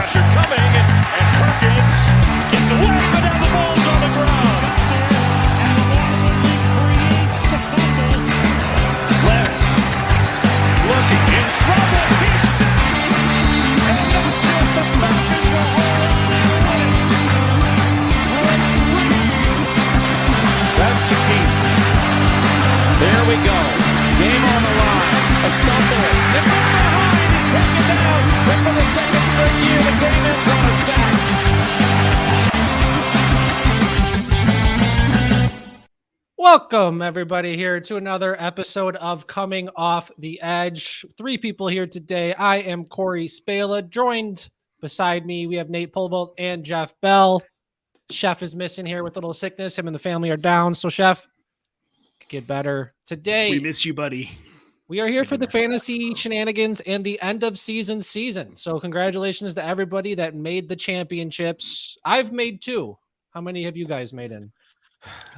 pressure coming, and Perkins gets away, but now the ball's on the ground. Blair looking in trouble. That's the key. There we go. Game on the line. A stumble. The from behind is taken down. And for the second straight year, the game ends on a sack. Welcome, everybody, here to another episode of Coming Off the Edge. 3 people here today. I am Corey Spala. Joined beside me, we have Nate Pulvold and Jeff Bell. Chef is missing here with a little sickness. Him and the family are down. So, Chef, get better. Today, we miss you, buddy. We are here for the fantasy shenanigans and the end of season. So, congratulations to everybody that made the championships. I've made 2. How many have you guys made in?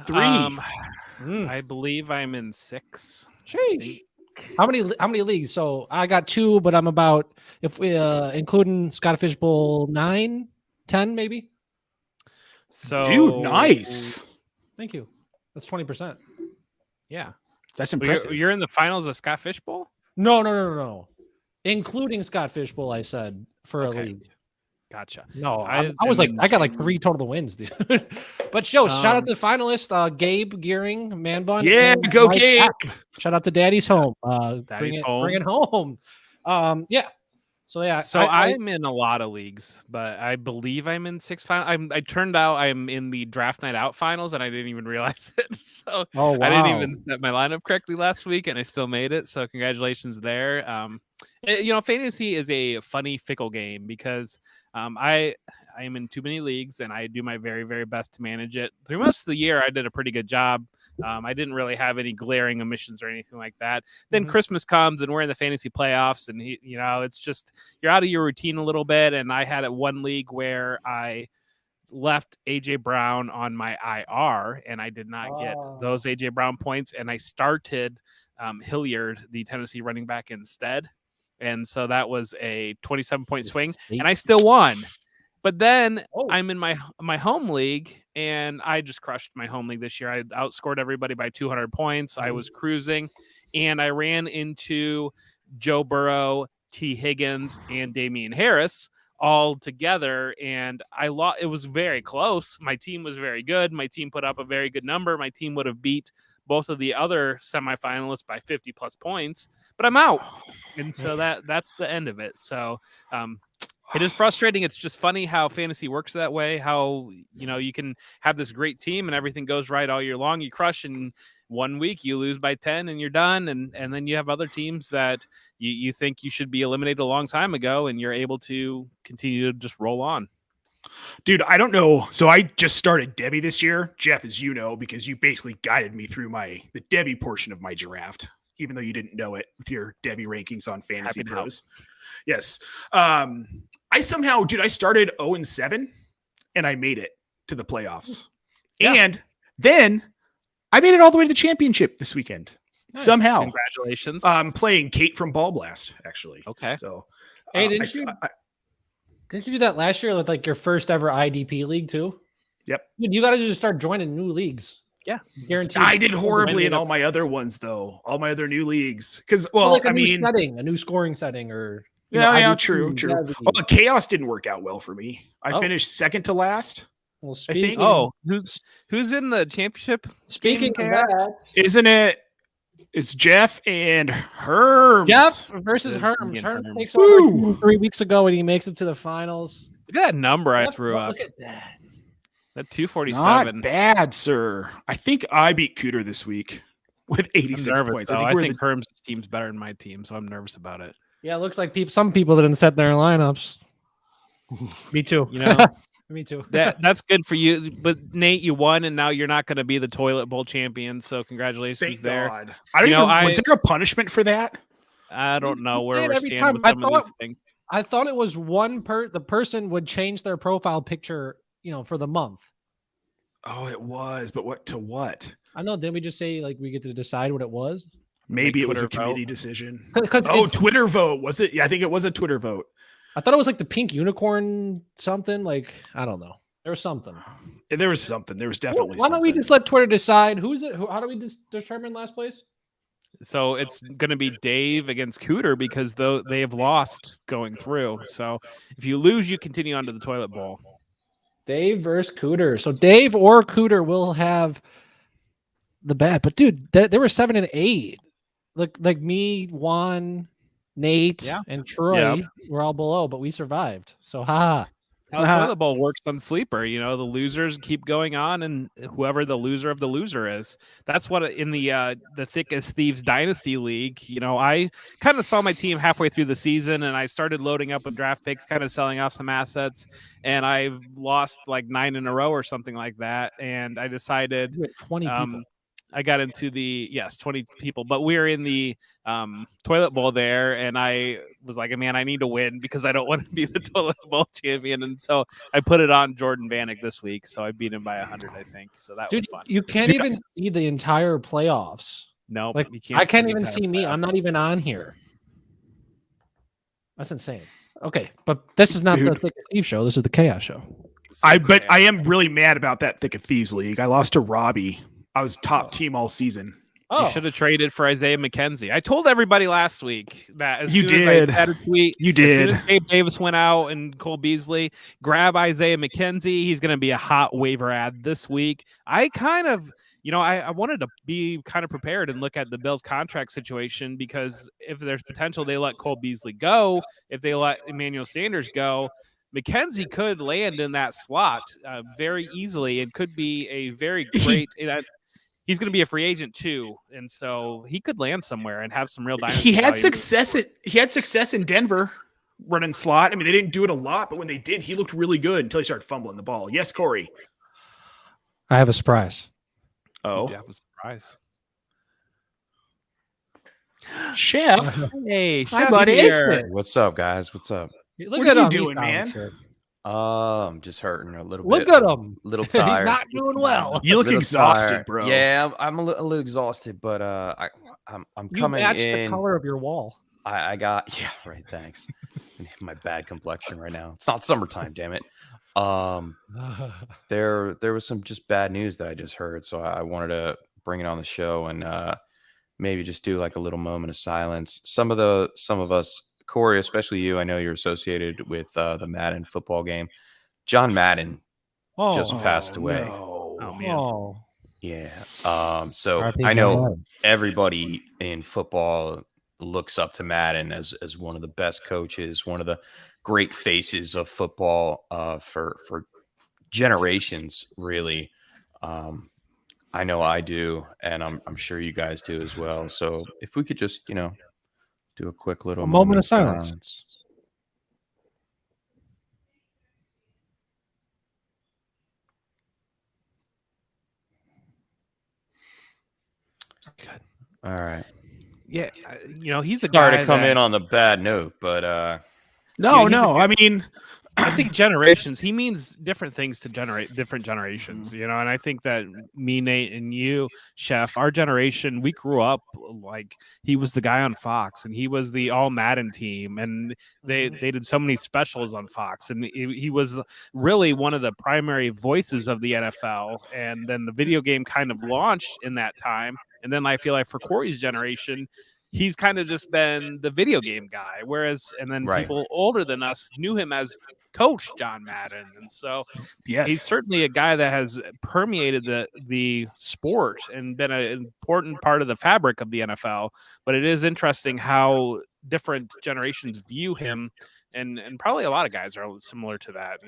3. I believe I'm in 6. Sheesh. How many leagues? So I got 2, but I'm about, if we including Scott Fishbowl, 9, 10 maybe. So, dude, nice. Thank you. That's 20%. Yeah, that's impressive. You're in the finals of Scott Fishbowl? No. Including Scott Fishbowl, I said for a league. Gotcha. No, I was like, I got like 3 total wins, dude. But shout out to the finalists, Gabe Gearing, Man Bun. Yeah, go Gabe. Shout out to Daddy's Home. Bring it home. Yeah. So yeah. So I'm in a lot of leagues, but I believe I'm in 6 finals. I turned out I'm in the draft night out finals, and I didn't even realize it. So wow. I didn't even set my lineup correctly last week, and I still made it. So congratulations there. Fantasy is a funny, fickle game because I am in too many leagues, and I do my very, very best to manage it. Through most of the year, I did a pretty good job. I didn't really have any glaring omissions or anything like that. Then Christmas comes, and we're in the fantasy playoffs, and it's just you're out of your routine a little bit. And I had one league where I left AJ Brown on my IR, and I did not get those AJ Brown points, and I started Hilliard, the Tennessee running back, instead. And so that was a 27-point swing, and I still won. But then I'm in my home league, and I just crushed my home league this year. I outscored everybody by 200 points. I was cruising, and I ran into Joe Burrow, T. Higgins, and Damian Harris all together, and I lost. It was very close. My team was very good. My team put up a very good number. My team would have beat both of the other semifinalists by 50-plus points, but I'm out. And so that's the end of it. So it is frustrating. It's just funny how fantasy works that way, how, you can have this great team and everything goes right all year long. You crush in 1 week, you lose by 10 and you're done. And then you have other teams that you think you should be eliminated a long time ago, and you're able to continue to just roll on. Dude, I don't know. So I just started Debbie this year, Jeff, as you know, because you basically guided me through the Debbie portion of my draft, even though you didn't know it with your Debbie rankings on Fantasy Pros. Yes. I somehow, dude, I started 0-7 and I made it to the playoffs. Yeah. And then I made it all the way to the championship this weekend. Nice. Somehow. Congratulations. I'm playing Kate from Ball Blast, actually. Okay. So, hey, didn't you do that last year with like your first ever IDP league too? Yep. Dude, you got to just start joining new leagues. Yeah. Guaranteed. I did horribly in all my other ones, though. All my other new leagues. Because, a new scoring setting or... true. Well, Chaos didn't work out well for me. I finished second to last. Well, I think. Who's in the championship? Speaking of that, isn't it? It's Jeff and Herms. Jeff versus Herms. Herms takes over 3 weeks ago, and he makes it to the finals. Look at that number I threw up. Look at that. That 247. Not bad, sir. I think I beat Cooter this week with 86 points. I think Herms' team's better than my team, so I'm nervous about it. Yeah, it looks like some people didn't set their lineups. Me too. Me too. That's good for you. But Nate, you won, and now you're not going to be the toilet bowl champion. So congratulations. Thank there. God. I don't know. Was there a punishment for that? I don't know where we're standing with some of these things. I thought it was the person would change their profile picture, for the month. Oh, it was. But what to what? I know. Didn't we just say like we get to decide what it was? Maybe like it was a Twitter committee decision. Twitter vote, was it? Yeah, I think it was a Twitter vote. I thought it was like the pink unicorn something. Like, I don't know. There was something. There was something. There was definitely Why don't we something. just let Twitter decide who's it? How do we determine last place? So it's going to be Dave against Cooter because they have lost going through. So if you lose, you continue on to the toilet bowl. Dave versus Cooter. So Dave or Cooter will have the bet. But dude, there were 7 and 8. Like me, Juan, Nate, and Troy were all below, but we survived. So ha. How the toilet bowl works on Sleeper. You know, the losers keep going on, and whoever the loser of the loser is. That's what in the Thick as Thieves Dynasty League, you know, I kind of saw my team halfway through the season, and I started loading up with draft picks, kind of selling off some assets, and I've lost like 9 in a row or something like that. And I decided 20 people. I got into 20 people, but we were in the toilet bowl there, and I was like, man, I need to win because I don't want to be the toilet bowl champion. And so I put it on Jordan Vanek this week. So I beat him by 100, I think. So that was fun. You can't even see the entire playoffs. No, like I can't even see me. I'm not even on here. That's insane. Okay, but this is not the Thick as Thieves show. This is the Chaos show. I am really mad about that Thick of Thieves league. I lost to Robbie. I was top team all season. You should have traded for Isaiah McKenzie. I told everybody last week that as you soon did. as I had a tweet, you did. As soon as Gabe Davis went out and Cole Beasley, grab Isaiah McKenzie. He's going to be a hot waiver ad this week. I kind of, I wanted to be kind of prepared and look at the Bills contract situation because if there's potential, they let Cole Beasley go. If they let Emmanuel Sanders go, McKenzie could land in that slot very easily and could be a very great. He's going to be a free agent too, and so he could land somewhere and have some real dynasty. He had success in Denver running slot. I mean, they didn't do it a lot, but when they did, he looked really good until he started fumbling the ball. Yes, Corey. I have a surprise. Oh, you have a surprise. Chef. Hey, hi, buddy. Here. What's up, guys? What's up? Look what at are him you doing, man? I'm just hurting a little bit. Look at him. A little tired. He's not doing well. You look exhausted, tired. bro. Yeah, I'm a little exhausted, but I'm coming matched in. The color of your wall. I got right. Thanks. My bad complexion right now. It's not summertime, damn it. There was some just bad news that I just heard, so I wanted to bring it on the show and maybe just do like a little moment of silence. Some of us, Corey, especially you, I know you're associated with the Madden football game. John Madden just passed away. No. Oh man. Oh. Yeah. So I know everybody in football looks up to Madden as one of the best coaches, one of the great faces of football for generations, really. I know I do, and I'm sure you guys do as well. So if we could just, do a quick little moment of silence. Good. All right. Yeah, he's a Sorry guy to come in on the bad note, but no. I mean, I think generations, he means different things to generate different generations, and I think that me, Nate, and you, Chef, our generation, we grew up like he was the guy on Fox and he was the all Madden team and they did so many specials on Fox and he was really one of the primary voices of the NFL. And then the video game kind of launched in that time. And then I feel like for Corey's generation, he's kind of just been the video game guy, people older than us knew him as Coach John Madden. And so he's certainly a guy that has permeated the sport and been an important part of the fabric of the NFL. But it is interesting how different generations view him. And probably a lot of guys are similar to that,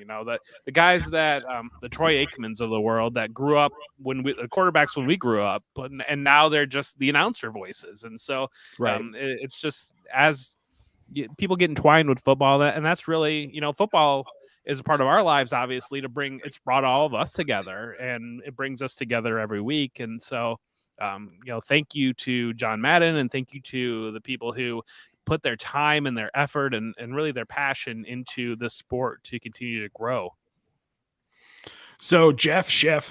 the guys that the Troy Aikmans of the world that grew up the quarterbacks when we grew up, and now they're just the announcer voices. And so it's just as people get entwined with football, and that's really, football is a part of our lives, obviously, it's brought all of us together and it brings us together every week. And so, thank you to John Madden and thank you to the people who put their time and their effort and really their passion into the sport to continue to grow. So Chef,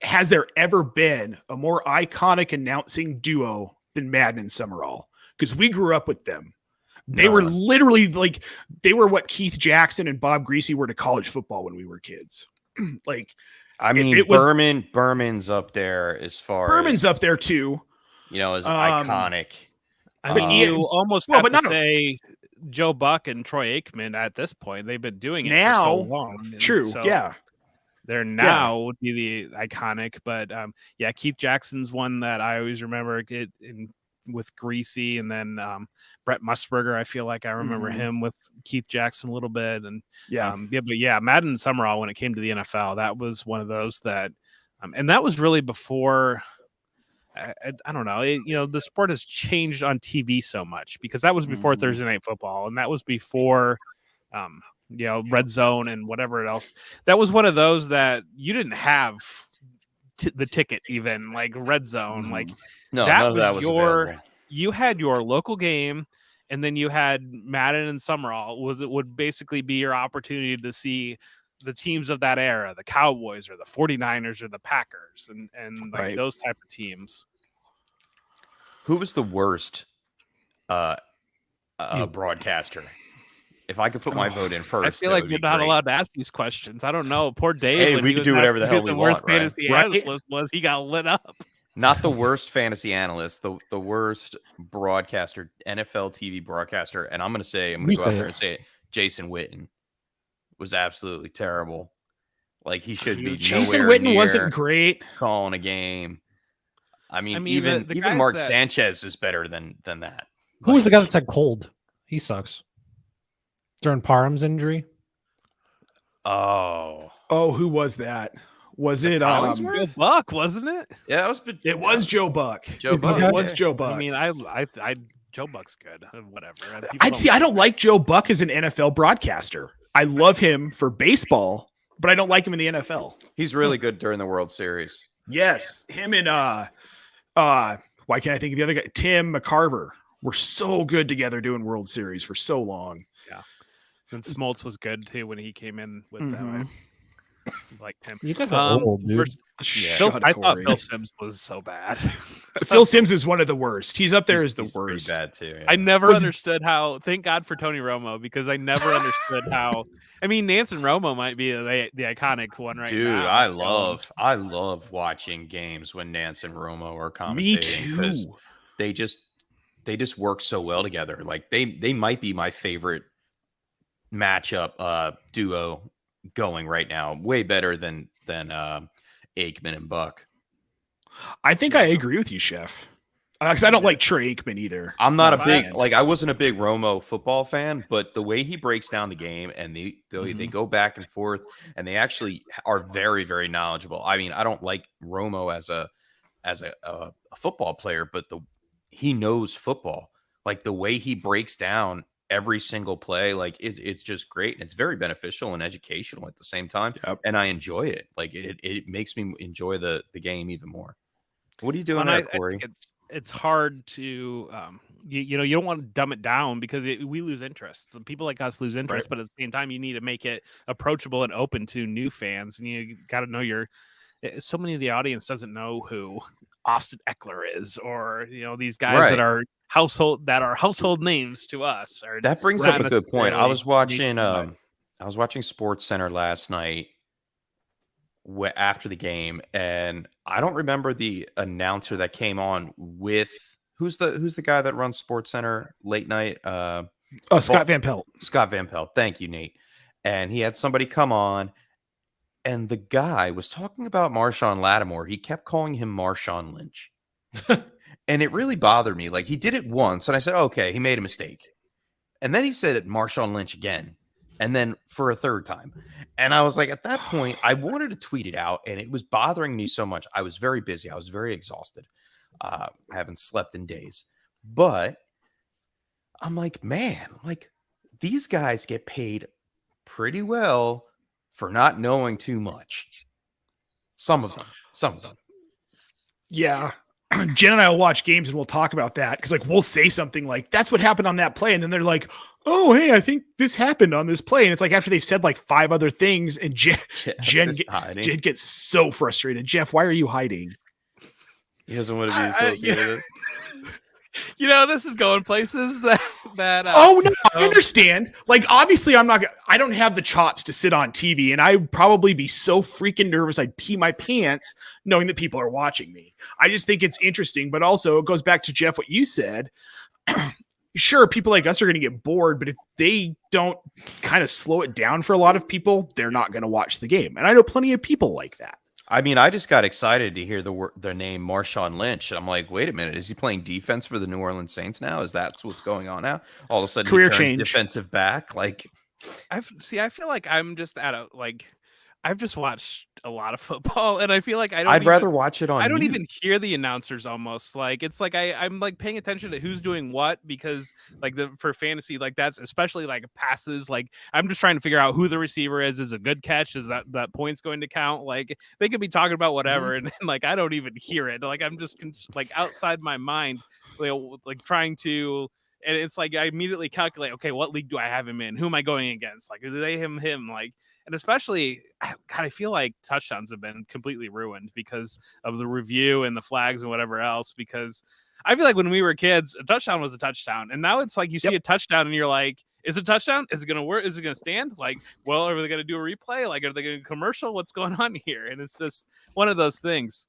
has there ever been a more iconic announcing duo than Madden and Summerall? Because we grew up with them. They were literally like, they were what Keith Jackson and Bob Greasy were to college football when we were kids. Like, I mean, Berman's up there as far Berman's up there too. You know, as iconic. I mean, you almost have to say Joe Buck and Troy Aikman at this point. They've been doing it now for so long. True. So yeah. They're now would be the iconic, but Keith Jackson's one that I always remember with Greasy, and then Brett Musburger. I feel like I remember him with Keith Jackson a little bit, and Madden and Summerall when it came to the NFL, that was one of those that, and that was really before. I don't know. The sport has changed on TV so much because that was before Thursday Night Football, and that was before, Red Zone and whatever else. That was one of those that you didn't have the ticket, even like Red Zone. Like that was available. You had your local game, and then you had Madden and Summerall. It would basically be your opportunity to see the teams of that era, the Cowboys or the 49ers or the Packers and those type of teams. Who was the worst broadcaster? If I could put my vote in first, I feel like we're not allowed to ask these questions. I don't know. Poor Dave. Hey, we can do whatever the hell we want. The worst fantasy analyst list was he got lit up. Not the worst fantasy analyst, the worst broadcaster, NFL TV broadcaster, and I'm going to go out there and say it. Jason Witten was absolutely terrible. Like he should be. Jason Witten wasn't great calling a game. I mean even Mark Sanchez is better than that. Who was the guy that said cold? He sucks. During Parham's injury. Oh, who was that? Was it Joe Buck? Wasn't it? Yeah, it was Joe Buck. Joe Buck. It was Joe Buck. I mean, I Joe Buck's good. Whatever. I don't like Joe Buck as an NFL broadcaster. I love him for baseball, but I don't like him in the NFL. He's really good during the World Series. Yes, him and why can't I think of the other guy? Tim McCarver were so good together doing World Series for so long. Yeah, and Smoltz was good too when he came in with them. Like Tim. You guys are old, dude. I thought Phil Simms was so bad. Phil Simms is one of the worst. He's up there as the worst. Bad too. Yeah. I never understood how. Thank God for Tony Romo, because I never understood how. I mean, Nance and Romo might be the iconic one right now. Dude, I love watching games when Nance and Romo are commentating. Me too. They just work so well together. Like they might be my favorite matchup duo going right now. Way better than Aikman and Buck. I think I agree with you, Chef. Because I don't like Troy Aikman either. I'm not I wasn't a big Romo football fan, but the way he breaks down the game and they go back and forth, and they actually are very, very knowledgeable. I mean, I don't like Romo as a football player, but he knows football. Like the way he breaks down every single play, like it's just great, and it's very beneficial and educational at the same time. Yep. And I enjoy it. Like it makes me enjoy the game even more. What are you doing there, Corey? I think it's hard to you don't want to dumb it down because we lose interest. People like us lose interest, right. But at the same time, you need to make it approachable and open to new fans, and you got to know so many of the audience doesn't know who Austin Eckler is, or these guys that are household names to us. That brings up a good point. I was watching Sports Center last night after the game, and I don't remember the announcer that came on with who's the guy that runs Sports Center late night. Scott Van Pelt. Scott Van Pelt. Thank you, Nate. And he had somebody come on, and the guy was talking about Marshawn Lattimore. He kept calling him Marshawn Lynch. And it really bothered me. Like, he did it once, and I said, okay, he made a mistake. And then he said Marshawn Lynch again, and then for a third time. And I was like, at that point, I wanted to tweet it out, and it was bothering me so much. I was very busy. I was very exhausted. I haven't slept in days. But I'm like, man, like, these guys get paid pretty well for not knowing too much. Some of them. Yeah. Jen and I will watch games and we'll talk about that because, like, we'll say something like, that's what happened on that play. And then they're like, oh, hey, I think this happened on this play. And it's like after they've said like 5 other things, and Jen gets so frustrated. Jeff, why are you hiding? He doesn't want to be associated with This is going places that oh no, I understand. Like, obviously I don't have the chops to sit on TV, and I'd probably be so freaking nervous I'd pee my pants knowing that people are watching me. I just think it's interesting, but also it goes back to Jeff, what you said. Sure, people like us are going to get bored, but if they don't kind of slow it down for a lot of people, they're not going to watch the game. And I know plenty of people like that. I mean, I just got excited to hear the name Marshawn Lynch. I'm like, wait a minute, is he playing defense for the New Orleans Saints now? Is that what's going on now? All of a sudden, career change, defensive back. Like, I feel like I'm just I've just watched a lot of football, and I feel like I'd rather watch it on. I don't even hear the announcers almost. Like, it's like I'm like paying attention to who's doing what, because like for fantasy, like that's especially like passes. Like, I'm just trying to figure out who the receiver is. Is a good catch? Is that point's going to count? Like, they could be talking about whatever, and like I don't even hear it. Like, I'm just like outside my mind, like trying to. And it's like I immediately calculate, okay, what league do I have him in? Who am I going against? Like, do they him? Like, and especially, God, I feel like touchdowns have been completely ruined because of the review and the flags and whatever else. Because I feel like when we were kids, a touchdown was a touchdown, and now it's like you see a touchdown and you're like, is it a touchdown? Is it going to work? Is it going to stand? Like, well, are they going to do a replay? Like, are they going to commercial? What's going on here? And it's just one of those things.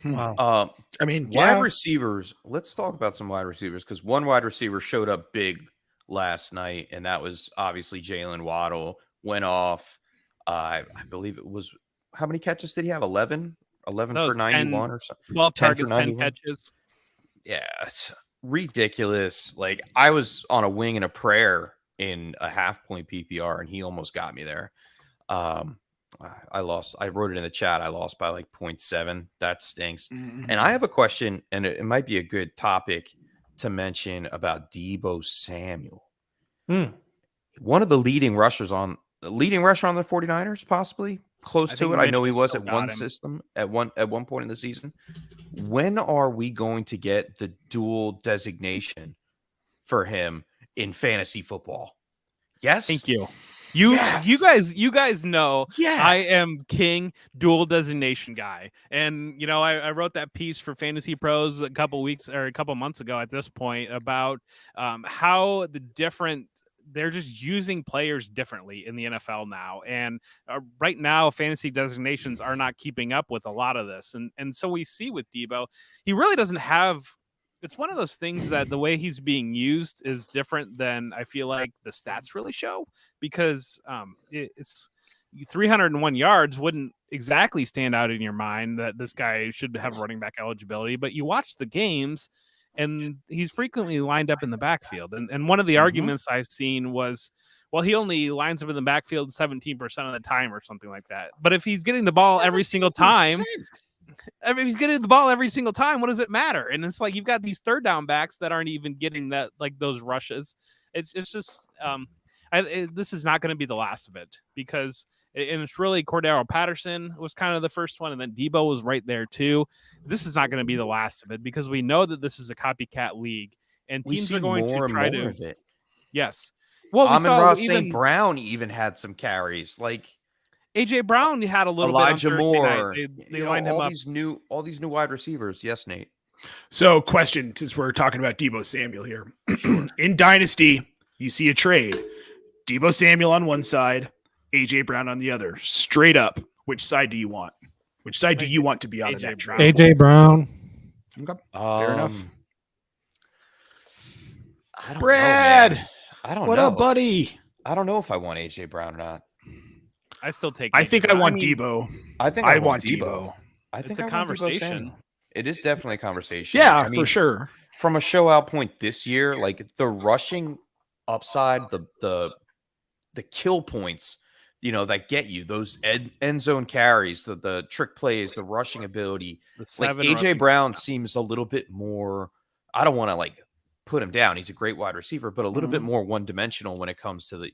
Wow. I mean, wide receivers. Let's talk about some wide receivers, because one wide receiver showed up big last night, and that was obviously Jalen Waddle. Went off. I believe it was, how many catches did he have? 11 for 91 or something. 12 targets, 10 catches. Yeah, it's ridiculous. Like, I was on a wing and a prayer in a half-point PPR, and he almost got me there. I lost. I wrote it in the chat. I lost by like 0.7. That stinks. And I have a question, and it might be a good topic to mention about Deebo Samuel. One of the leading rusher on the 49ers, possibly close to it. I know he was at one system at one point in the season. When are we going to get the dual designation for him in fantasy football? Yes. Thank you. You guys know I am king dual designation guy. And I wrote that piece for Fantasy Pros a couple months ago at this point about how they're just using players differently in the NFL now. And right now, fantasy designations are not keeping up with a lot of this. And so we see with Deebo, he really doesn't have. It's one of those things that the way he's being used is different than I feel like the stats really show, because it's 301 yards wouldn't exactly stand out in your mind that this guy should have running back eligibility, but you watch the games and he's frequently lined up in the backfield. And one of the arguments I've seen was, well, he only lines up in the backfield 17% of the time or something like that. But if he's getting the ball every single time, if he's getting the ball every single time, what does it matter? And it's like you've got these third down backs that aren't even getting that, like those rushes. It's just this is not going to be the last of it, because and it's really Cordero Patterson was kind of the first one, and then Deebo was right there too. This is not going to be the last of it, because we know that this is a copycat league, and teams are going to try to. Of it. Yes. Well, Amon-Ra St. Brown even had some carries. Like, AJ Brown had a little Elijah bit Moore. They lined him up. All these new wide receivers. Yes, Nate. So, question, since we're talking about Deebo Samuel here. In Dynasty, you see a trade. Deebo Samuel on one side, AJ Brown on the other. Straight up, which side do you want? Which side do you want to be out of that trade? AJ Brown. Okay. Fair enough. I don't Brad, know, I don't what know. up, buddy? I don't know if I want AJ Brown or not. I still take. I think I want Deebo. I think I want Deebo. I think it's a I want conversation. It is definitely a conversation. Yeah, I mean, for sure. From a show out point this year, like the rushing upside, the kill points, that get you those end zone carries, the trick plays, the rushing ability. Like AJ Brown seems a little bit more. I don't want to put him down. He's a great wide receiver, but a little bit more one dimensional when it comes to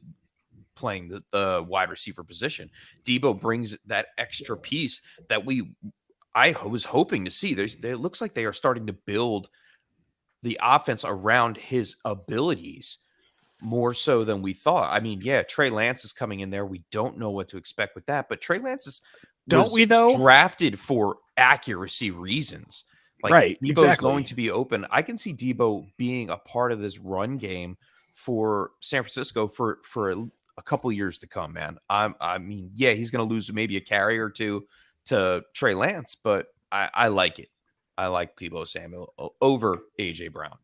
playing the wide receiver position. Deebo brings that extra piece that I was hoping to see. It looks like they are starting to build the offense around his abilities more so than we thought. I mean, yeah, Trey Lance is coming in there. We don't know what to expect with that, but Trey Lance was drafted for accuracy reasons. Like, right. Debo's Exactly. going to be open. I can see Debo being a part of this run game for San Francisco for a couple years to come, man. I mean, yeah, he's going to lose maybe a carry or two to Trey Lance, but I like it. I like Debo Samuel over AJ Brown.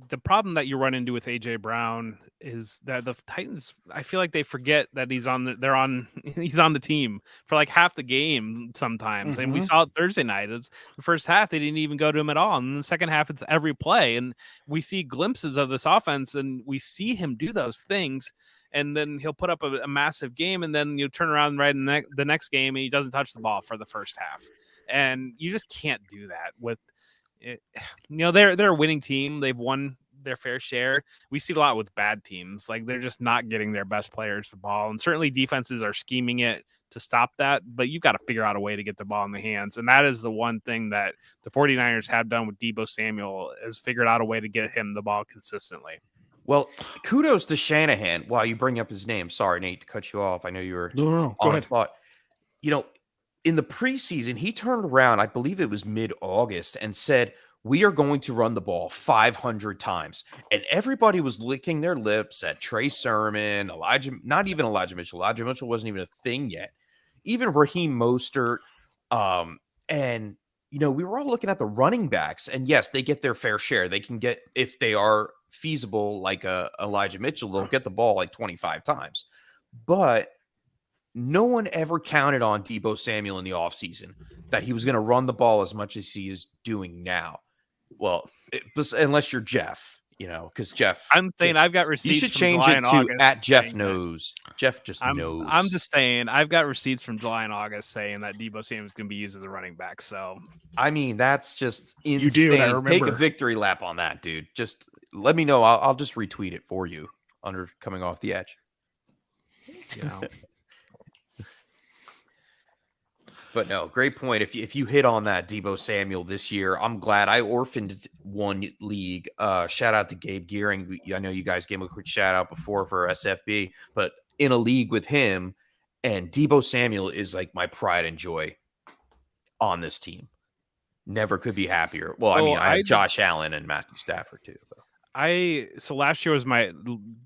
The problem that you run into with AJ Brown is that the Titans, I feel like they forget that he's on the team for like half the game sometimes. And we saw it Thursday night. It was the first half, they didn't even go to him at all. And in the second half, it's every play. And we see glimpses of this offense and we see him do those things. And then he'll put up a massive game. And then you turn around right in the next game and he doesn't touch the ball for the first half. And you just can't do that with, they're a winning team. They've won their fair share. We see a lot with bad teams. Like, they're just not getting their best players the ball. And certainly defenses are scheming it to stop that. But you've got to figure out a way to get the ball in the hands. And that is the one thing that the 49ers have done with Debo Samuel, is figured out a way to get him the ball consistently. Well, kudos to Shanahan. While you bring up his name, sorry, Nate, to cut you off. I know you were on a thought. In the preseason, he turned around, I believe it was mid-August, and said, we are going to run the ball 500 times. And everybody was licking their lips at Trey Sermon, not even Elijah Mitchell. Elijah Mitchell wasn't even a thing yet. Even Raheem Mostert. And, we were all looking at the running backs. And yes, they get their fair share. They can get, if they are feasible, like Elijah Mitchell, they'll get the ball like 25 times. But no one ever counted on Debo Samuel in the offseason that he was going to run the ball as much as he is doing now. Well, unless you're Jeff, because Jeff. I'm saying I've got receipts. You should from change July it and to August at Jeff knows. Jeff just knows. I'm just saying I've got receipts from July and August saying that Debo Samuel is going to be used as a running back. So, I mean, that's just insane. You do, and I remember. Take a victory lap on that, dude. Just let me know. I'll just retweet it for you under Coming Off the Edge. But no, great point. If you hit on that Debo Samuel this year, I'm glad. I orphaned one league. Shout out to Gabe Gearing. I know you guys gave him a quick shout out before for SFB, but in a league with him, and Debo Samuel is like my pride and joy on this team. Never could be happier. Well, I have Josh Allen and Matthew Stafford too. So last year was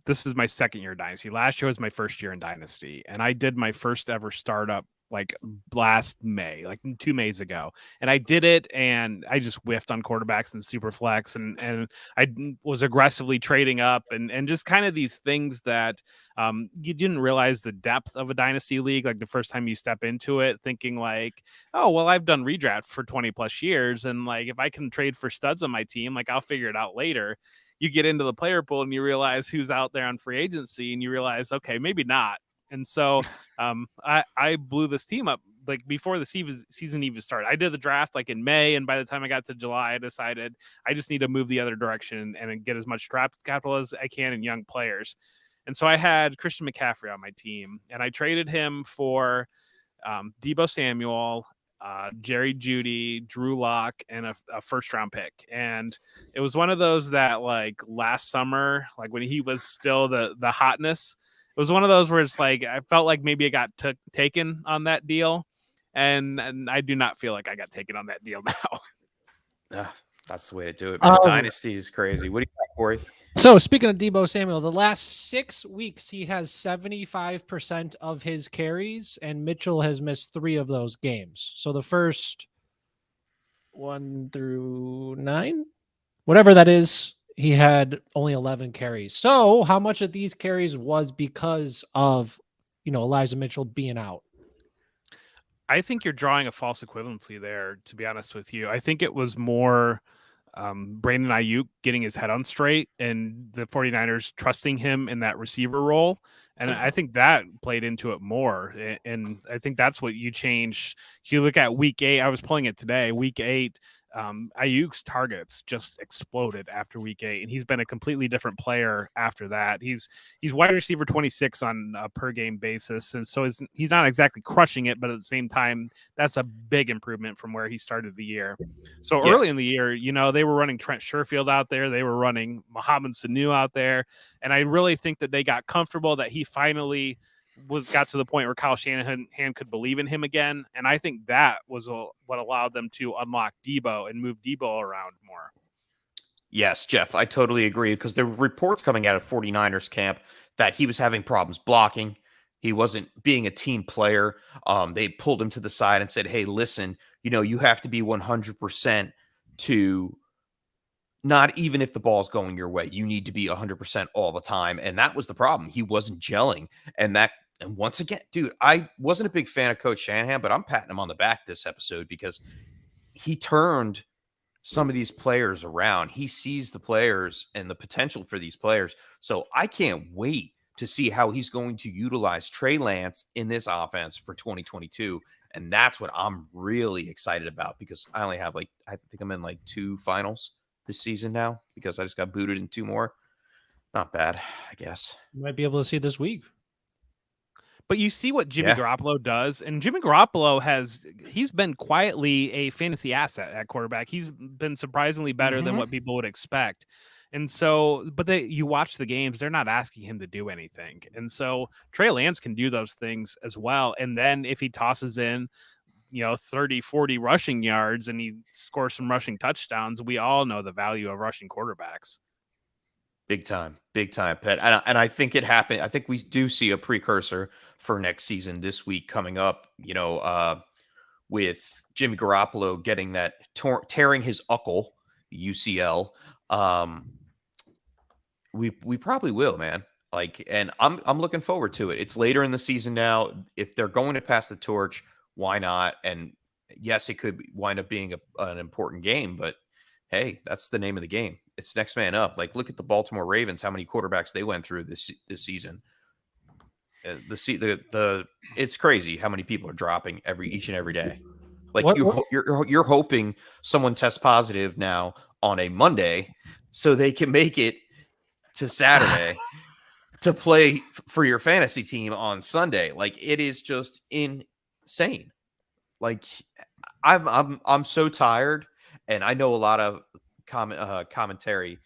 this is my second year in Dynasty. Last year was my first year in Dynasty, and I did my first ever startup like last May, like 2 Mays ago. And I did it, and I just whiffed on quarterbacks and super flex, and I was aggressively trading up and just kind of these things that you didn't realize the depth of a Dynasty league. Like the first time you step into it, thinking like, oh, well, I've done redraft for 20 plus years. And like, if I can trade for studs on my team, like I'll figure it out later. You get into the player pool and you realize who's out there on free agency, and you realize, okay, maybe not. And so I blew this team up like before the season even started. I did the draft like in May, and by the time I got to July, I decided I just need to move the other direction and get as much draft capital as I can in young players. And so I had Christian McCaffrey on my team, and I traded him for Debo Samuel, Jerry Jeudy, Drew Lock, and a first round pick. And it was one of those that like last summer, like when he was still the hotness, it was one of those where it's like I felt like maybe I got taken on that deal, and I do not feel like I got taken on that deal now. That's the way to do it, man. Dynasty is crazy. What do you got, Corey? So speaking of Debo Samuel, the last 6 weeks he has 75% of his carries, and Mitchell has missed 3 of those games. So the first 1 through 9, whatever that is, he had only 11 carries. So how much of these carries was because of, Elijah Mitchell being out? I think you're drawing a false equivalency there, to be honest with you. I think it was more Brandon Ayuk getting his head on straight and the 49ers trusting him in that receiver role. And I think that played into it more. And I think that's what you changed. If you look at week 8, I was pulling it today, week 8, Ayuk's targets just exploded after week 8, and he's been a completely different player after that. He's wide receiver 26 on a per game basis, and so he's not exactly crushing it, but at the same time, that's a big improvement from where he started the year. So early in the year, they were running Trent Sherfield out there, they were running Mohamed Sanu out there, and I really think that they got comfortable that he finally got to the point where Kyle Shanahan could believe in him again, and I think that was what allowed them to unlock Debo and move Debo around more. Yes, Jeff, I totally agree, because there were reports coming out of 49ers camp that he was having problems blocking. He wasn't being a team player. They pulled him to the side and said, hey, listen, you have to be 100% to not even if the ball's going your way. You need to be 100% all the time. And that was the problem. He wasn't gelling. And once again, dude, I wasn't a big fan of Coach Shanahan, but I'm patting him on the back this episode because he turned some of these players around. He sees the players and the potential for these players. So I can't wait to see how he's going to utilize Trey Lance in this offense for 2022. And that's what I'm really excited about, because I only have I think I'm in 2 finals this season now, because I just got booted in 2 more. Not bad, I guess. You might be able to see this week. But you see what Jimmy Garoppolo does, and Jimmy Garoppolo he's been quietly a fantasy asset at quarterback. He's been surprisingly better than what people would expect. And so, but you watch the games, they're not asking him to do anything. And so Trey Lance can do those things as well. And then if he tosses in, 30, 40 rushing yards and he scores some rushing touchdowns, we all know the value of rushing quarterbacks. Big time, Pet. And I think it happened. I think we do see a precursor for next season this week coming up, with Jimmy Garoppolo getting that tearing his UCL. We probably will, man. And I'm looking forward to it. It's later in the season now. If they're going to pass the torch, why not? And yes, it could wind up being an important game, but hey, that's the name of the game. It's next man up. Look at the Baltimore Ravens, how many quarterbacks they went through this season. It's crazy how many people are dropping each and every day. You're hoping someone tests positive now on a Monday so they can make it to Saturday to play for your fantasy team on Sunday. It is just insane. I'm so tired, and I know a lot of commentary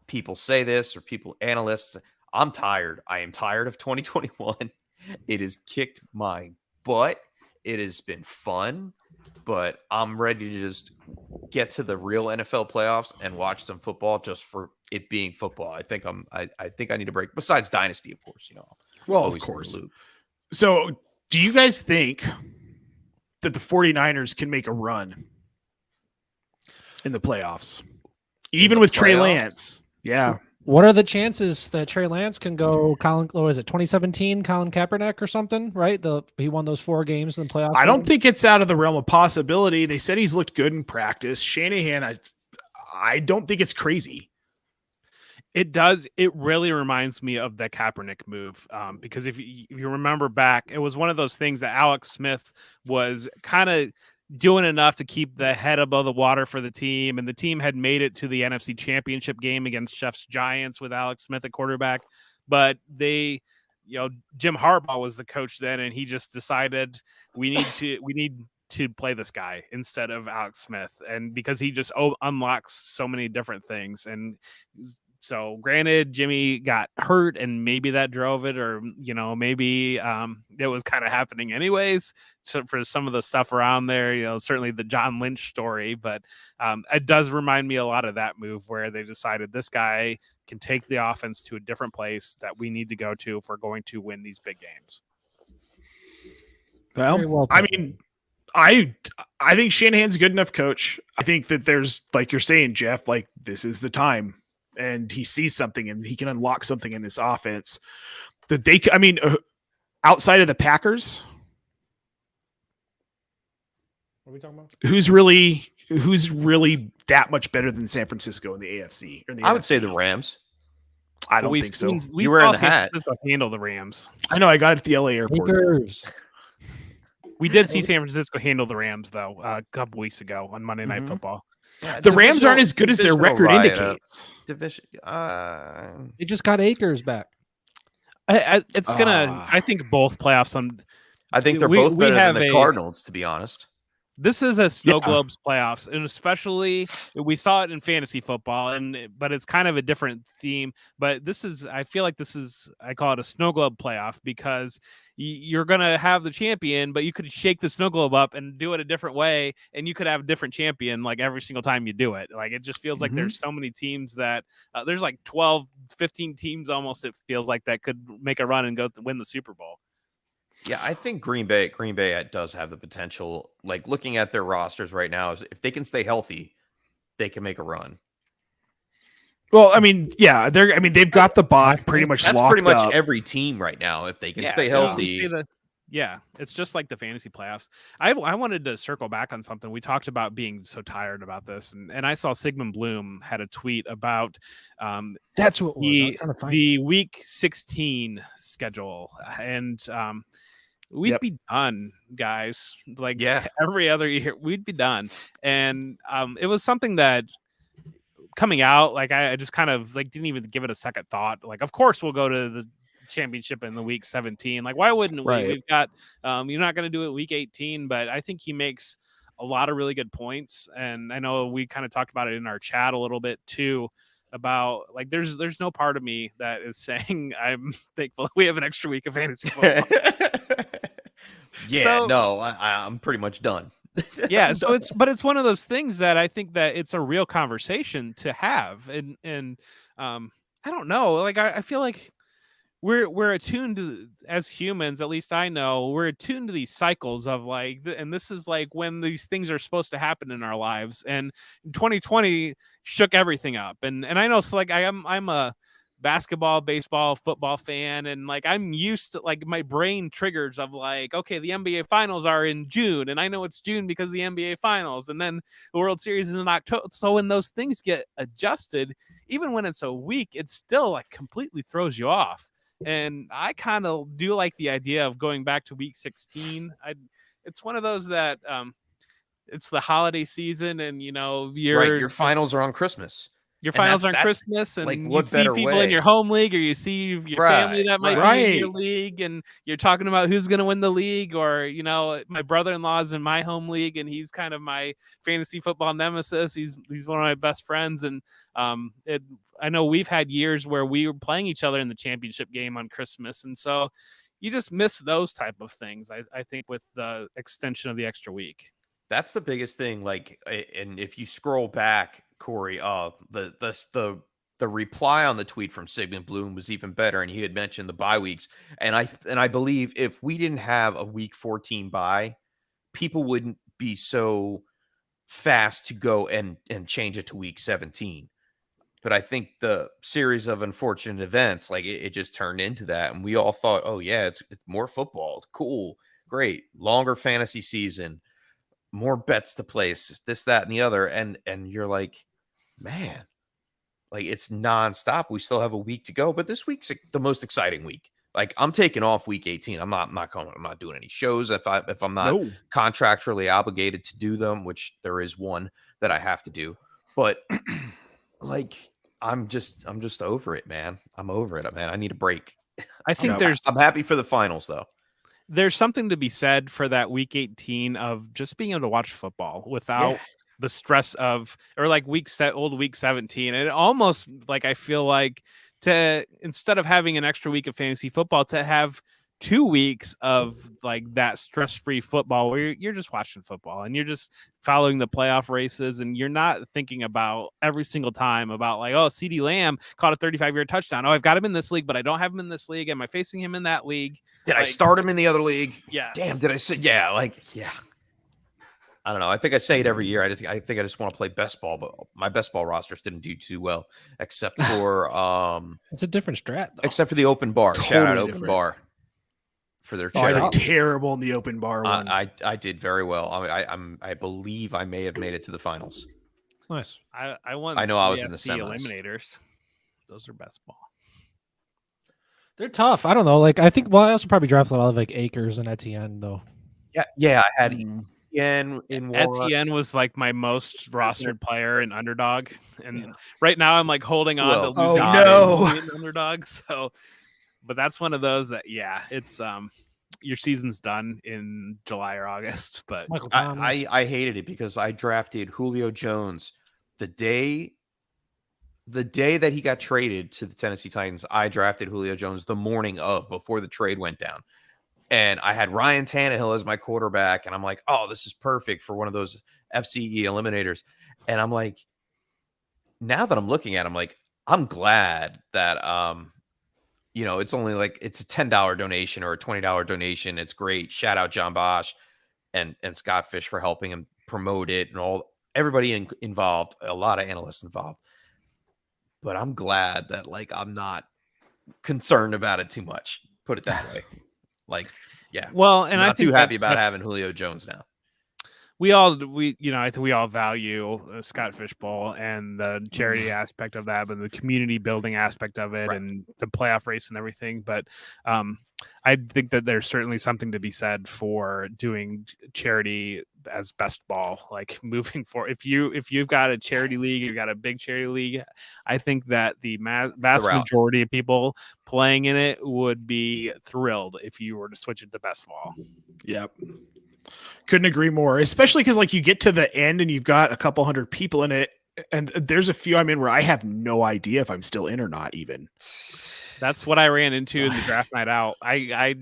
people say this, or analysts. I'm tired. I am tired of 2021. It has kicked my butt. It has been fun, but I'm ready to just get to the real NFL playoffs and watch some football just for it being football. I think I need a break, besides Dynasty, of course, Well, of course. So do you guys think that the 49ers can make a run in the playoffs, even with Trey Lance? Yeah. What are the chances that Trey Lance can go 2017 Colin Kaepernick or something, right? He won those 4 games in the playoffs. I don't think it's out of the realm of possibility. They said he's looked good in practice. Shanahan, I don't think it's crazy. It does. It really reminds me of the Kaepernick move, because if you remember back, it was one of those things that Alex Smith was kind of doing enough to keep the head above the water for the team. And the team had made it to the NFC Championship game against Chiefs Giants with Alex Smith at quarterback. But Jim Harbaugh was the coach then, and he just decided we need to play this guy instead of Alex Smith. And because he just unlocks so many different things. And so granted, Jimmy got hurt and maybe that drove it, or, maybe it was kind of happening anyways. So for some of the stuff around there, certainly the John Lynch story, but it does remind me a lot of that move where they decided this guy can take the offense to a different place that we need to go to if we're going to win these big games. Well I mean, I think Shanahan's a good enough coach. I think that there's, like you're saying, Jeff, this is the time. And he sees something, and he can unlock something in this offense that outside of the Packers, what are we talking about? Who's really that much better than San Francisco in the AFC? Or in the I NFC? would say the Rams. I don't think so. You were in the hat. San Francisco handle the Rams. I know. I got it at the LA airport. We did see San Francisco handle the Rams, though, a couple weeks ago on Monday Night Football. Yeah, the Rams aren't as good as their record indicates. They just got Akers back. It's gonna. I think both playoffs. I think they're both better than the Cardinals, to be honest. this is a snow globes playoffs, and especially we saw it in fantasy football, but it's kind of a different theme. But I feel like I call it a snow globe playoff because you're gonna have the champion, but you could shake the snow globe up and do it a different way, and you could have a different champion like every single time you do it. Like it just feels like there's so many teams that there's like 12, 15 teams almost. It feels like that could make a run and go win the Super Bowl. Yeah, I think Green Bay does have the potential. Like looking at their rosters right now, if they can stay healthy, they can make a run. Well, I mean, yeah, they've got the bye pretty much That's locked pretty much up. every team right now. If they can stay healthy. Yeah, it's just like the fantasy playoffs. I wanted to circle back on something. We talked about being so tired about this, and I saw Sigmund Bloom had a tweet about that's what the week 16 schedule, and we'd be done, guys. Like every other year, we'd be done. And it was something that coming out, like I just kind of like didn't even give it a second thought. Like, of course we'll go to the championship in the week 17. Like, why wouldn't we? We've got you're not going to do it week 18, but I think he makes a lot of really good points. And I know we kind of talked about it in our chat a little bit too, about like there's no part of me that is saying I'm thankful we have an extra week of fantasy football. I'm pretty much done. Yeah, so it's one of those things that I think that it's a real conversation to have, and I don't know, like I feel like we're attuned to, as humans, at least I know, we're attuned to these cycles of like, and this is like when these things are supposed to happen in our lives, and 2020 shook everything up, and I know, so like I'm a basketball, baseball, football fan, and like I'm used to, like, my brain triggers of like, okay, the NBA finals are in June, and I know it's June because the NBA finals, and then the World Series is in October. So when those things get adjusted, even when it's a week, it still like completely throws you off. And I kind of do like the idea of going back to week 16. It's one of those that it's the holiday season, and you know, your finals are on Christmas. Your finals on Christmas, and like, you see people in your home league, or you see your family that might be in your league, and you're talking about who's going to win the league. Or, you know, my brother-in-law's in my home league, and he's kind of my fantasy football nemesis. He's one of my best friends, and I know we've had years where we were playing each other in the championship game on Christmas, and so you just miss those type of things. I think with the extension of the extra week. That's the biggest thing. Like, and if you scroll back, Corey, the reply on the tweet from Sigmund Bloom was even better, and he had mentioned the bye weeks. And I believe if we didn't have a week 14 bye, people wouldn't be so fast to go and change it to week 17. But I think the series of unfortunate events, like it just turned into that, and we all thought, oh yeah, it's more football, it's cool, great, longer fantasy season, more bets to place, this, that, and the other. And you're like, man, like it's nonstop. We still have a week to go, but this week's the most exciting week. Like, I'm taking off week 18. I'm not doing any shows if I'm not contractually obligated to do them, which there is one that I have to do. But like, I'm just over it, man. I'm over it, man. I need a break. I think I'm happy for the finals though. There's something to be said for that week 18 of just being able to watch football without the stress of, or like week 17. And it almost, like, I feel like, to, instead of having an extra week of fantasy football, to have 2 weeks of like that stress-free football where you're just watching football and you're just following the playoff races, and you're not thinking about every single time about like, oh, CeeDee Lamb caught a 35-yard touchdown. Oh, I've got him in this league, but I don't have him in this league. Am I facing him in that league? Did I start him in the other league? Yeah. Damn, did I say? Yeah, I don't know. I think I say it every year. I think I just want to play best ball, but my best ball rosters didn't do too well, except for it's a different strat, though. Except for the open bar. Totally Shout out different. Open Bar for their I charity. did terrible in the open bar one. I did very well. I believe I may have made it to the finals. Nice. I won. I know I was in the semis. Eliminators. Those are best ball. They're tough. I don't know. Like, I think, well, I also probably drafted a lot of like Akers and Etienne, though. Yeah. I had Etienne in one. Etienne was like my most rostered player in Underdog, and right now I'm like holding on to Luzon in Underdog. So, but that's one of those that, it's your season's done in July or August. But Michael Thomas. I hated it because I drafted Julio Jones the day that he got traded to the Tennessee Titans. I drafted Julio Jones the morning of, before the trade went down. And I had Ryan Tannehill as my quarterback. And I'm like, oh, this is perfect for one of those FCE eliminators. And I'm like, now that I'm looking at it, I'm like, I'm glad that, it's only like, it's a $10 donation or a $20 donation. It's great. Shout out John Bosch and Scott Fish for helping him promote it and everybody involved, a lot of analysts involved. But I'm glad that I'm not concerned about it too much. Put it that way. Yeah. Well, and I'm I not think too happy about having Julio Jones now. I think we all value Scott Fishbowl and the charity aspect of that, but the community building aspect of it, right, and the playoff race and everything. But I think that there's certainly something to be said for doing charity as best ball, moving forward. If you've got a charity league, you've got a big charity league, I think that the vast majority of people playing in it would be thrilled if you were to switch it to best ball. Yep. Couldn't agree more, especially because you get to the end and you've got a couple hundred people in it, and there's a few I'm in where I have no idea if I'm still in or not even. That's what I ran into in the draft night out. I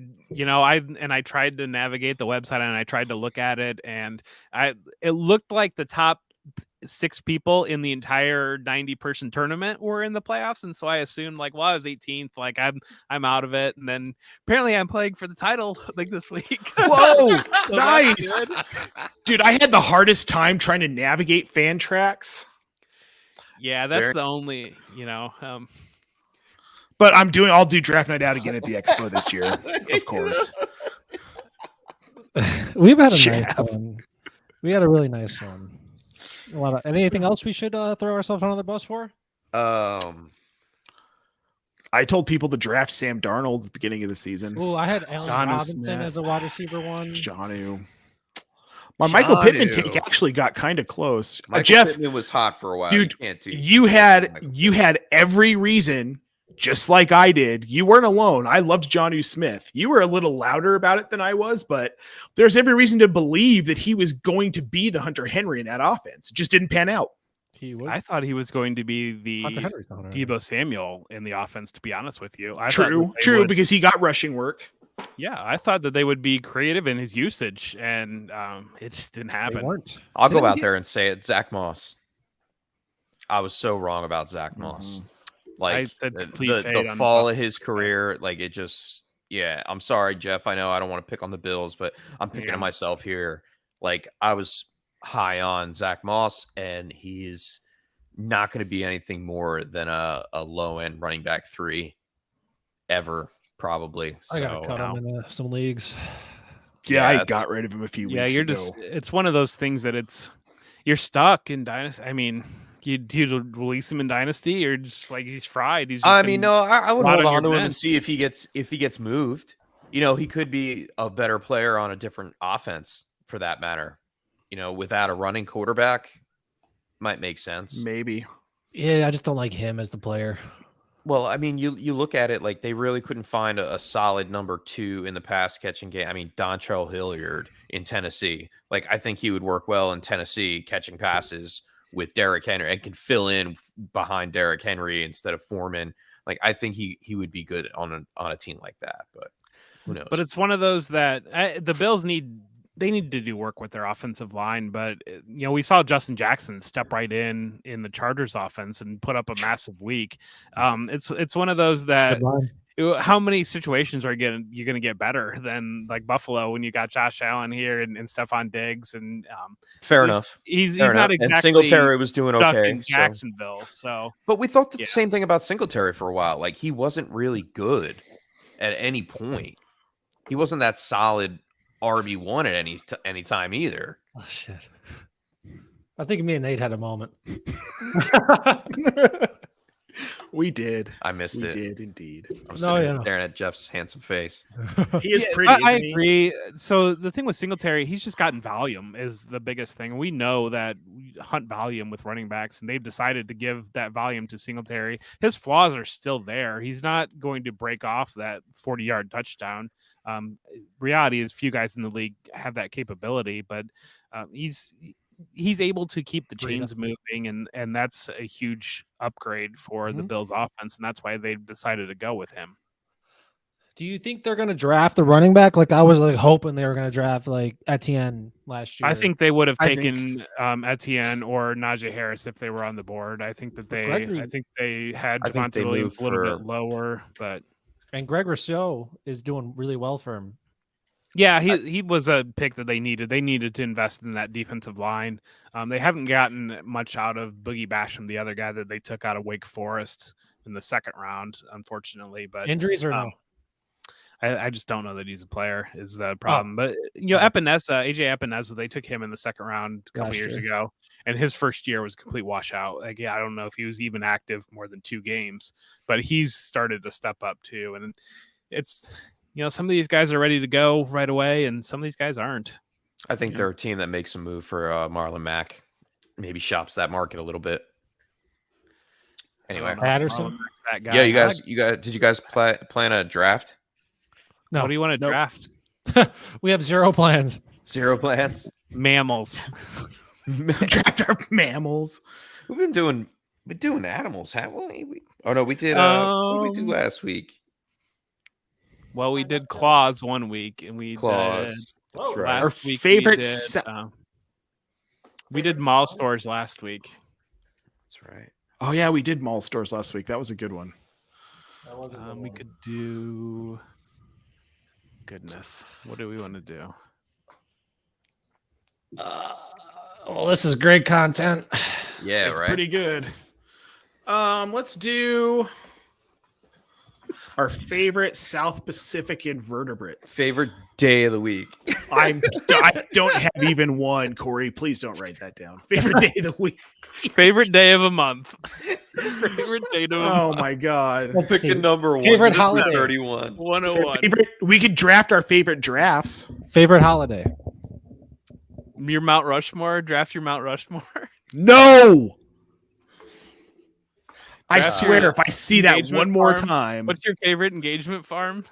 tried to navigate the website and I tried to look at it, and it looked like the top 6 people in the entire 90-person tournament were in the playoffs, and so I assumed I was 18th, I'm out of it. And then apparently I'm playing for the title this week. Whoa, so nice, dude! I had the hardest time trying to navigate fan tracks. Yeah, that's the only But I'll do draft night out again at the expo this year, of course. We've had a nice one. We had a really nice one. Anything else we should throw ourselves under the bus for? I told people to draft Sam Darnold at the beginning of the season. Oh, I had Allen Robinson as a wide receiver one. Jonnu. My Michael Pittman take actually got kind of close. Jeff Pittman was hot for a while. Dude, you had every reason, just like I did. You weren't alone. I loved Jonnu Smith. You were a little louder about it than I was, but there's every reason to believe that he was going to be the Hunter Henry in that offense. It just didn't pan out. I thought he was going to be the Deebo Samuel in the offense, to be honest with you. True, because he got rushing work. Yeah, I thought that they would be creative in his usage, and it just didn't happen. I'll go out there and say it. Zach Moss. I was so wrong about Zach Moss. The fall of his career, it just, I'm sorry, Jeff. I know I don't want to pick on the Bills, but I'm picking on myself here. I was high on Zach Moss, and he's not going to be anything more than a low end running back 3 ever, probably. I got to cut him in some leagues. Yeah, I got rid of him a few weeks ago. It's one of those things that you're stuck in Dynasty. I mean, you release him in Dynasty, or just he's fried. I would hold on to him and see if he gets moved. He could be a better player on a different offense, for that matter. Without a running quarterback, might make sense. Maybe. Yeah, I just don't like him as the player. Well, I mean, you look at it, they really couldn't find a solid number 2 in the pass catching game. I mean, Dontrell Hilliard in Tennessee. I think he would work well in Tennessee, catching passes with Derrick Henry, and can fill in behind Derrick Henry instead of Foreman. I think he would be good on a team like that, but who knows? But it's one of those that the Bills need to do work with their offensive line. But we saw Justin Jackson step right in the Chargers offense and put up a massive week. It's one of those that how many situations are you going to get better than Buffalo when you got Josh Allen here and Stephon Diggs and fair enough. He's not exactly. And Singletary was doing okay in Jacksonville. So, but we thought the same thing about Singletary for a while. He wasn't really good at any point. He wasn't that solid RB1 at any time either. Oh shit! I think me and Nate had a moment. We did. I missed it. We did indeed. I'm sitting staring at Jeff's handsome face. He is pretty. I isn't agree. So the thing with Singletary, he's just gotten volume is the biggest thing. We know that we hunt volume with running backs, and they've decided to give that volume to Singletary. His flaws are still there. He's not going to break off that 40-yard touchdown. Reality is, few guys in the league have that capability, but he's able to keep the chains moving, and that's a huge upgrade for the Bills offense, and that's why they've decided to go with him. Do you think they're going to draft the running back? Like I was like hoping they were going to draft like Etienne last year. I think they would have taken Etienne or Najee Harris if they were on the board. I think that they had Devontae Williams a little bit lower, but Greg Rousseau is doing really well for him. Yeah, he was a pick that they needed. They needed to invest in that defensive line. They haven't gotten much out of Boogie Basham, the other guy that they took out of Wake Forest in the second round, unfortunately. But injuries or no? I just don't know that he's a player is the problem. But Epinesa, AJ Epinesa, they took him in the second round a couple years ago, and his first year was a complete washout. Like, I don't know if he was even active more than 2 games, but he's started to step up too. And it's some of these guys are ready to go right away, and some of these guys aren't. I think they're a team that makes a move for Marlon Mack, maybe shops that market a little bit. Anyway, Patterson, that guy. Yeah, you guys, did you guys plan a draft? No. What do you want to draft? We have 0 plans. 0 plans. Mammals. Draft our mammals. We've been doing animals, haven't we? Oh no, we did. What did we do last week? Well, we did claws one week, and we claws. That's right. Our favorite. We did mall stores last week. That's right. Oh yeah, we did mall stores last week. That was a good one. We could do. Goodness, what do we want to do? Well, this is great content. Yeah, it's right. Pretty good. Let's do our favorite South Pacific invertebrates. Favorite day of the week. I don't have even one, Corey. Please don't write that down. Favorite day of the week. Favorite day of a month. Favorite day of a month. Oh my God. Pick a number one. Favorite holiday. 31. 101. We could draft our favorite drafts. Favorite holiday. Your Mount Rushmore. Draft your Mount Rushmore. No. I swear, if I see that one more time. What's your favorite engagement farm?